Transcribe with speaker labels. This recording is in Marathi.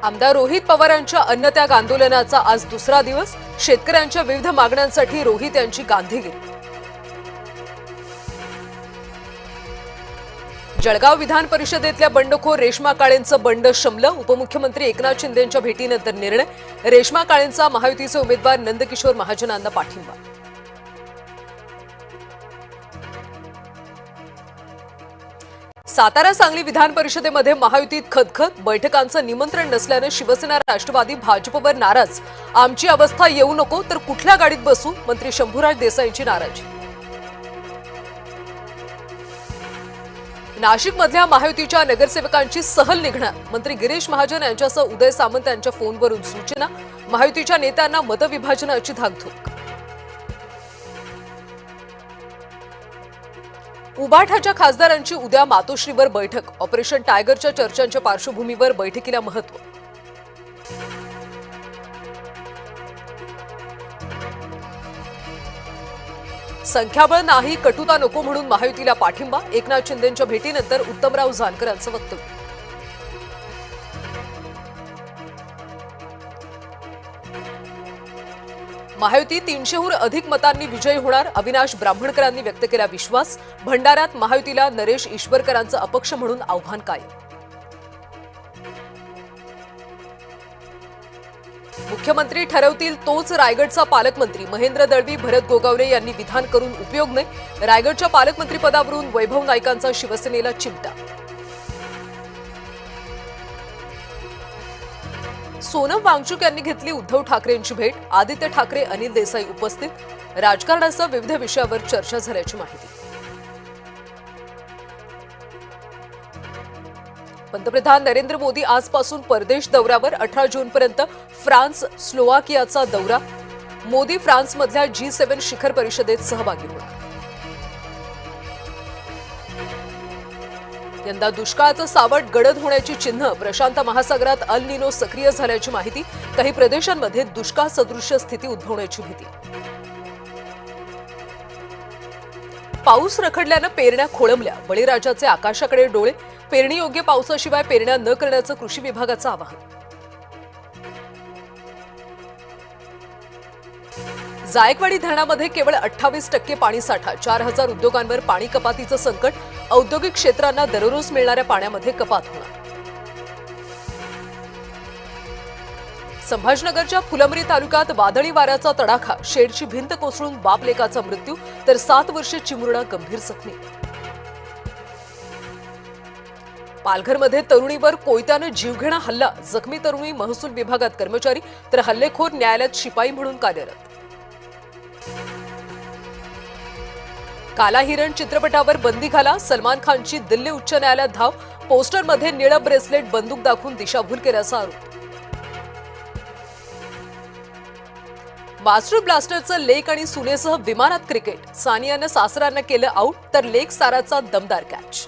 Speaker 1: आमदार रोहित पवारांच्या अन्नत्याग आंदोलनाचा आज दुसरा दिवस. शेतकऱ्यांच्या विविध मागण्यांसाठी रोहित यांची गांधीगिरी. जळगाव विधान परिषदेतल्या बंडखोर रेश्मा काळेंचं बंड शमलं. उपमुख्यमंत्री एकनाथ शिंदेंच्या भेटीनंतर निर्णय. रेश्मा काळेंचा महायुतीचे उमेदवार नंदकिशोर महाजनांना पाठिंबा. सातारा सांगली विधान परिषदेमध्ये महायुतीत खदखद. बैठकांचं निमंत्रण नसल्यानं शिवसेना राष्ट्रवादी भाजपवर नाराज. आमची अवस्था येऊ नको तर कुठल्या गाडीत बसू, मंत्री शंभूराज देसाईंची नाराजी. नाशिकमधल्या महायुतीच्या नगरसेवकांची सहल निघणार. मंत्री गिरीश महाजन यांच्यासह उदय सामंत यांच्या फोनवरून सूचना. महायुतीच्या नेत्यांना मतविभाजनाची धाकधूक. उबाठाच्या खासदारांची उद्या मातोश्रीवर बैठक. ऑपरेशन टायगरच्या चर्चांच्या पार्श्वभूमीवर बैठकीला महत्त्व. संख्याबळ नाही, कटुता नको म्हणून महायुतीला पाठिंबा. एकनाथ शिंदेंच्या भेटीनंतर उत्तमराव जानकरांचं वक्तव्य. महायुती 300हून अधिक मतांनी विजयी होणार. अविनाश ब्राह्मणकरांनी व्यक्त केला विश्वास. भंडाऱ्यात महायुतीला नरेश ईश्वरकरांचं अपक्ष म्हणून आव्हान कायम. मुख्यमंत्री ठरवतील तोच रायगडचा पालकमंत्री. महेंद्र दळवी, भरत गोगावले यांनी विधान करून उपयोग नाही. रायगडच्या पालकमंत्रीपदावरून वैभव नाईकांचा शिवसेनेला चिमटा. सोनम वांगचुक यांनी घेतली उद्धव ठाकरेंची भेट. आदित्य ठाकरे, अनिल देसाई उपस्थित. राजकारणासह विविध विषयावर चर्चा झाल्याची माहिती. पंतप्रधान नरेंद्र मोदी आजपासून परदेश दौऱ्यावर. 18 जूनपर्यंत फ्रान्स, स्लोवाकियाचा दौरा. मोदी फ्रान्समधल्या G7 शिखर परिषदेत सहभागी होणार. यंदा दुष्काळाचं सावट गडद होण्याची चिन्ह. प्रशांत महासागरात अल निनो सक्रिय झाल्याची माहिती. काही प्रदेशांमध्ये दुष्काळ सदृश्य स्थिती उद्भवण्याची भीती. पाऊस रखडल्यानं पेरण्या खोळंबल्या. बळीराजाचे आकाशाकडे डोळे. पेरणीयोग्य पावसाशिवाय पेरण्या न करण्याचं कृषी विभागाचं आवाहन. जायकवाडी धरणामध्ये केवळ 28% पाणीसाठा. 4000 उद्योगांवर पाणी कपातीचं संकट. औद्योगिक क्षेत्रांना दररोज मिळणाऱ्या पाण्यामध्ये कपात होणार. संभाजीनगरच्या फुलंब्री तालुक्यात वादळी वाऱ्याचा तडाखा. शेडची भिंत कोसळून बाप लेकाचा मृत्यू तर 7 वर्षीय चिमुरडा गंभीर जखमी. पालघरमध्ये तरुणीवर कोयत्यानं जीवघेणा हल्ला. जखमी तरुणी महसूल विभागात कर्मचारी तर हल्लेखोर न्यायालयात शिपाई म्हणून कार्यरत. काला हिरण चित्रपटावर बंदी घाला. सलमान खानची दिल्ली उच्च न्यायालयात धाव. पोस्टरमध्ये निळं ब्रेसलेट बंदूक दाखवून दिशाभूल केल्याचा आरोप. मास्टर ब्लास्टरचं लेक आणि सुनेसह विमानात क्रिकेट. सानियानं सासरांना केलं आऊट तर लेक साराचा दमदार कॅच.